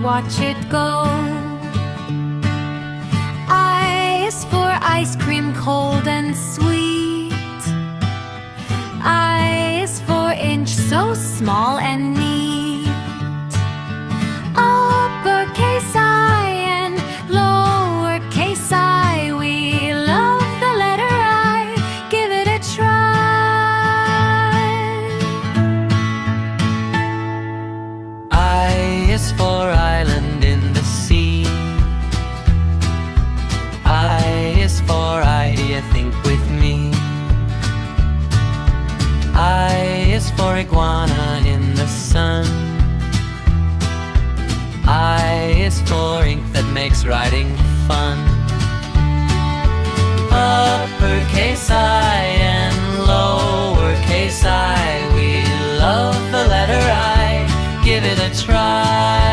watch it go. I is for ice cream, cold and sweet. I is for inch, so small and neat. Uppercase I and lowercase I, we love the letter I. Give it a try. I is for island in the sea. I is for idea, think with me. I is for iguana in the sun. I is for ink that makes writing fun. Uppercase I and lowercase I, we love the letter I. Give it a try.